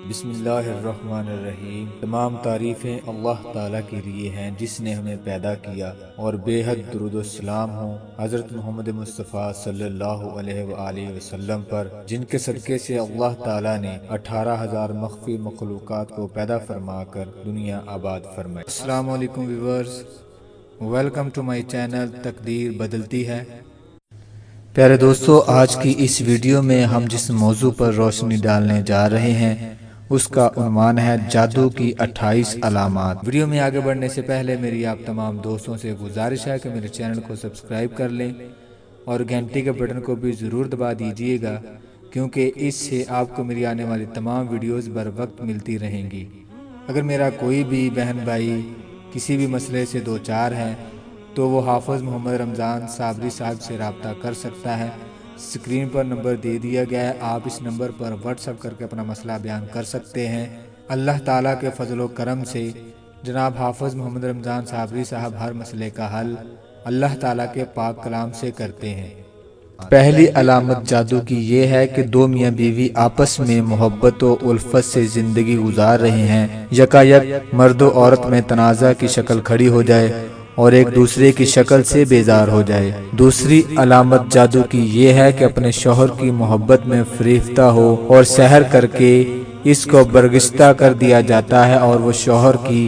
بسم اللہ الرحمن الرحیم۔ تمام تعریفیں اللہ تعالیٰ کے لیے ہیں جس نے ہمیں پیدا کیا، اور بے حد درود و سلام ہوں حضرت محمد مصطفیٰ صلی اللہ علیہ وآلہ وسلم پر، جن کے صدقے سے اللہ تعالیٰ نے 18,000 مخفی مخلوقات کو پیدا فرما کر دنیا آباد فرمائی۔ السلام علیکم viewers, welcome to my channel تقدیر بدلتی ہے۔ پیارے دوستو، آج کی اس ویڈیو میں ہم جس موضوع پر روشنی ڈالنے جا رہے ہیں اس کا عنوان ہے جادو کی 28 علامات۔ ویڈیو میں آگے بڑھنے سے پہلے میری آپ تمام دوستوں سے گزارش ہے کہ میرے چینل کو سبسکرائب کر لیں اور گھنٹی کے بٹن کو بھی ضرور دبا دیجئے گا، کیونکہ اس سے آپ کو میری آنے والی تمام ویڈیوز بر وقت ملتی رہیں گی۔ اگر میرا کوئی بھی بہن بھائی کسی بھی مسئلے سے دوچار ہے تو وہ حافظ محمد رمضان صابری صاحب سے رابطہ کر سکتا ہے۔ اسکرین پر نمبر دے دیا گیا ہے، آپ اس نمبر پر واٹس ایپ کر کے اپنا مسئلہ بیان کر سکتے ہیں۔ اللہ تعالیٰ کے فضل و کرم سے جناب حافظ محمد رمضان صابری صاحب ہر مسئلے کا حل اللہ تعالیٰ کے پاک کلام سے کرتے ہیں۔ پہلی علامت جادو کی یہ ہے کہ دو میاں بیوی آپس میں محبت و الفت سے زندگی گزار رہے ہیں، یکایک مرد و عورت میں تنازع کی شکل کھڑی ہو جائے اور ایک دوسرے کی شکل سے بیزار ہو جائے۔ دوسری علامت جادو کی یہ ہے کہ اپنے شوہر کی محبت میں فریفتہ ہو اور سحر کر کے اس کو برگشتہ کر دیا جاتا ہے اور وہ شوہر کی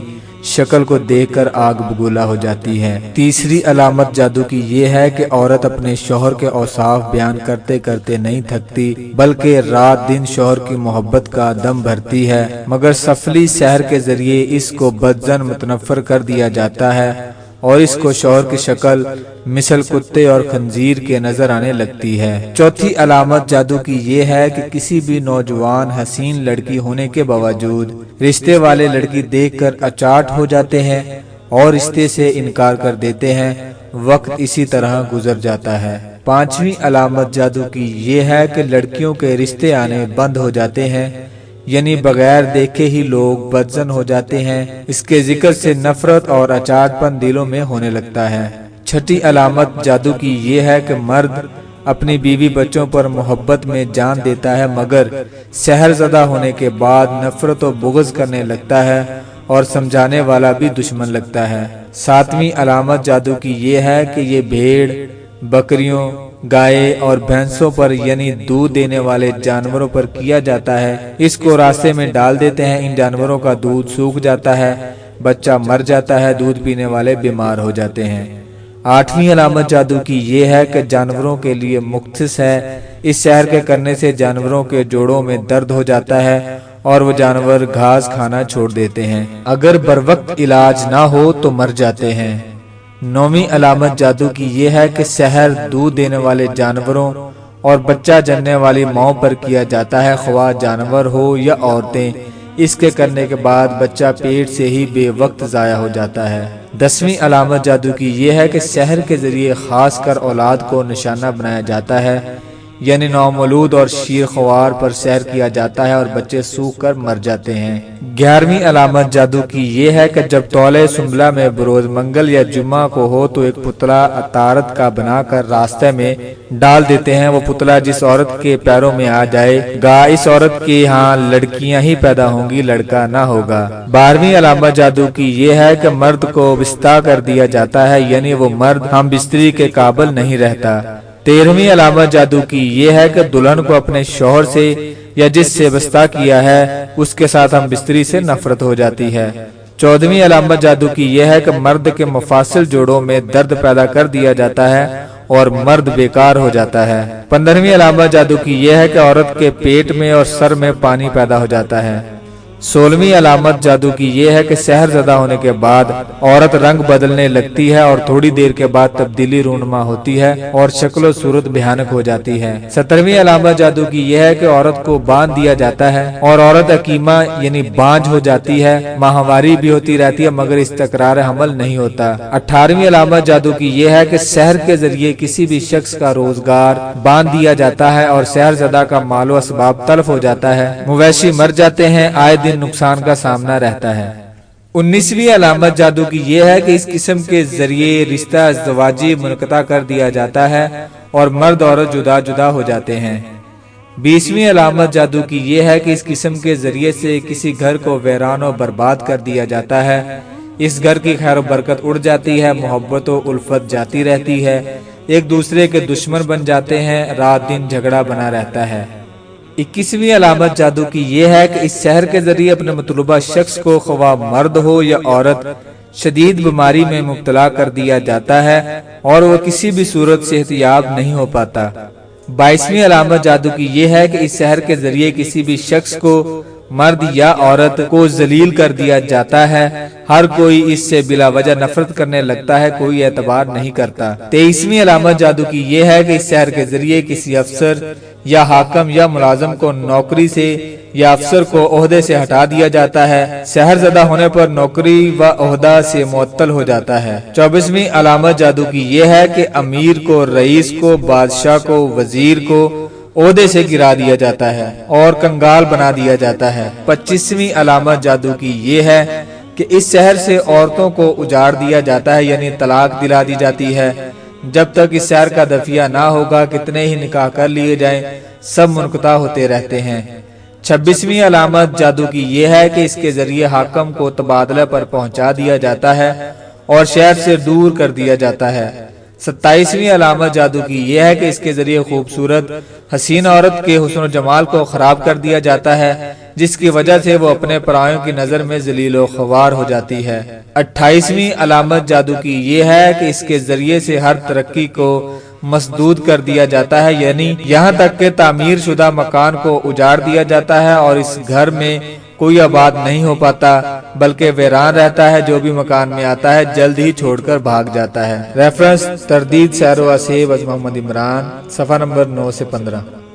شکل کو دیکھ کر آگ بگولا ہو جاتی ہے۔ تیسری علامت جادو کی یہ ہے کہ عورت اپنے شوہر کے اوصاف بیان کرتے کرتے نہیں تھکتی، بلکہ رات دن شوہر کی محبت کا دم بھرتی ہے، مگر سفلی سحر کے ذریعے اس کو بدظن متنفر کر دیا جاتا ہے اور اس کو شوہر کی شکل مثل کتے اور خنزیر کے نظر آنے لگتی ہے۔ چوتھی علامت جادو کی یہ ہے کہ کسی بھی نوجوان حسین لڑکی ہونے کے باوجود رشتے والے لڑکی دیکھ کر اچاٹ ہو جاتے ہیں اور رشتے سے انکار کر دیتے ہیں۔ وقت اسی طرح گزر جاتا ہے۔ پانچویں علامت جادو کی یہ ہے کہ لڑکیوں کے رشتے آنے بند ہو جاتے ہیں، یعنی بغیر دیکھے ہی لوگ بدظن ہو جاتے ہیں۔ اس کے ذکر سے نفرت اور اچاٹ پن دلوں میں ہونے لگتا ہے۔ چھٹی علامت جادو کی یہ ہے کہ مرد اپنی بیوی بچوں پر محبت میں جان دیتا ہے، مگر سحر زدہ ہونے کے بعد نفرت و بغض کرنے لگتا ہے اور سمجھانے والا بھی دشمن لگتا ہے۔ ساتویں علامت جادو کی یہ ہے کہ یہ بھیڑ، بکریوں، گائے اور بھینسوں پر یعنی دودھ دینے والے جانوروں پر کیا جاتا ہے۔ اس کو راستے میں ڈال دیتے ہیں، ان جانوروں کا دودھ سوکھ جاتا ہے، بچہ مر جاتا ہے، دودھ پینے والے بیمار ہو جاتے ہیں۔ آٹھویں علامت جادو کی یہ ہے کہ جانوروں کے لیے مختص ہے۔ اس سحر کے کرنے سے جانوروں کے جوڑوں میں درد ہو جاتا ہے اور وہ جانور گھاس کھانا چھوڑ دیتے ہیں، اگر بروقت علاج نہ ہو تو مر جاتے ہیں۔ نویں علامت جادو کی یہ ہے کہ سحر دودھ دینے والے جانوروں اور بچہ جننے والی ماؤں پر کیا جاتا ہے، خواہ جانور ہو یا عورتیں۔ اس کے کرنے کے بعد بچہ پیٹ سے ہی بے وقت ضائع ہو جاتا ہے۔ 10ویں علامت جادو کی یہ ہے کہ سحر کے ذریعے خاص کر اولاد کو نشانہ بنایا جاتا ہے، یعنی نومولود اور شیر خوار پر سحر کیا جاتا ہے اور بچے سوکھ کر مر جاتے ہیں۔ 11ویں علامت جادو کی یہ ہے کہ جب طول سنبلہ میں بروز منگل یا جمعہ کو ہو تو ایک پتلا عطارد کا بنا کر راستے میں ڈال دیتے ہیں۔ وہ پتلا جس عورت کے پیروں میں آ جائے گا اس عورت کے ہاں لڑکیاں ہی پیدا ہوں گی، لڑکا نہ ہوگا۔ 12ویں علامت جادو کی یہ ہے کہ مرد کو بستہ کر دیا جاتا ہے، یعنی وہ مرد ہم بستری کے قابل نہیں رہتا۔ 13ویں علامت جادو کی یہ ہے کہ دلہن کو اپنے شوہر سے یا جس سے بستہ کیا ہے اس کے ساتھ ہم بستری سے نفرت ہو جاتی ہے۔ 14ویں علامت جادو کی یہ ہے کہ مرد کے مفاصل جوڑوں میں درد پیدا کر دیا جاتا ہے اور مرد بیکار ہو جاتا ہے۔ 15ویں علامت جادو کی یہ ہے کہ عورت کے پیٹ میں اور سر میں پانی پیدا ہو جاتا ہے۔ 16ویں علامت جادو کی یہ ہے کہ سحر زدہ ہونے کے بعد عورت رنگ بدلنے لگتی ہے اور تھوڑی دیر کے بعد تبدیلی رونما ہوتی ہے اور شکل و صورت بھیانک ہو جاتی ہے۔ 17ویں علامت جادو کی یہ ہے کہ عورت کو باندھ دیا جاتا ہے اور عورت حکیمہ یعنی بانجھ ہو جاتی ہے، ماہواری بھی ہوتی رہتی ہے مگر استقرار حمل نہیں ہوتا۔ 18ویں علامت جادو کی یہ ہے کہ سحر کے ذریعے کسی بھی شخص کا روزگار باندھ دیا جاتا ہے اور سحر زدہ کا مال و اسباب تلف ہو جاتا ہے، مویشی مر جاتے ہیں، آئے دن نقصان کا سامنا رہتا ہے۔ 19ویں علامت جادو کی یہ ہے کہ اس قسم کے ذریعے رشتہ ازدواجی منقطع کر دیا جاتا ہے اور مرد عورت جدا جدا ہو جاتے ہیں۔ 20ویں علامت جادو کی یہ ہے کہ اس قسم کے ذریعے سے کسی گھر کو ویران و برباد کر دیا جاتا ہے، اس گھر کی خیر و برکت اڑ جاتی ہے، محبت و الفت جاتی رہتی ہے، ایک دوسرے کے دشمن بن جاتے ہیں، رات دن جھگڑا بنا رہتا ہے۔ 21ویں علامت جادو کی یہ ہے کہ اس سحر کے ذریعے اپنے مطلوبہ شخص کو خواہ مرد ہو یا عورت شدید بیماری میں مبتلا کر دیا جاتا ہے اور وہ کسی بھی صورت صحت یاب نہیں ہو پاتا۔ 22ویں علامت جادو کی یہ ہے کہ اس سحر کے ذریعے کسی بھی شخص کو مرد یا عورت کو ذلیل کر دیا جاتا ہے، ہر کوئی اس سے بلا وجہ نفرت کرنے لگتا ہے، کوئی اعتبار نہیں کرتا۔ 23ویں علامت جادو کی یہ ہے کہ اس سحر کے ذریعے کسی افسر یا حاکم یا ملازم کو نوکری سے یا افسر کو عہدے سے ہٹا دیا جاتا ہے، سحر زدہ ہونے پر نوکری و عہدہ سے معطل ہو جاتا ہے۔ 24ویں علامت جادو کی یہ ہے کہ امیر کو، رئیس کو، بادشاہ کو، وزیر کو عہدے سے گرا دیا جاتا ہے اور کنگال بنا دیا جاتا ہے۔ 25ویں علامت جادو کی یہ ہے کہ اس سحر سے عورتوں کو اجاڑ دیا جاتا ہے، یعنی طلاق دلا دی جاتی ہے۔ جب تک اس سحر کا دفیہ نہ ہوگا کتنے ہی نکاح کر لیے جائیں سب منقطع ہوتے رہتے ہیں۔ 26ویں علامت جادو کی یہ ہے کہ اس کے ذریعے حاکم کو تبادلہ پر پہنچا دیا جاتا ہے اور شہر سے دور کر دیا جاتا ہے۔ 27ویں علامت جادو کی یہ ہے کہ اس کے ذریعے خوبصورت حسین عورت کے حسن و جمال کو خراب کر دیا جاتا ہے، جس کی وجہ سے وہ اپنے پرائیوں کی نظر میں ذلیل و خوار ہو جاتی ہے۔ 28ویں علامت جادو کی یہ ہے کہ اس کے ذریعے سے ہر ترقی کو مسدود کر دیا جاتا ہے، یعنی یہاں تک کہ تعمیر شدہ مکان کو اجاڑ دیا جاتا ہے اور اس گھر میں کوئی آباد نہیں ہو پاتا بلکہ ویران رہتا ہے، جو بھی مکان میں آتا ہے جلد ہی چھوڑ کر بھاگ جاتا ہے۔ ریفرنس تردید سیر و اسیب از محمد عمران، صفحہ نمبر 9 سے 15۔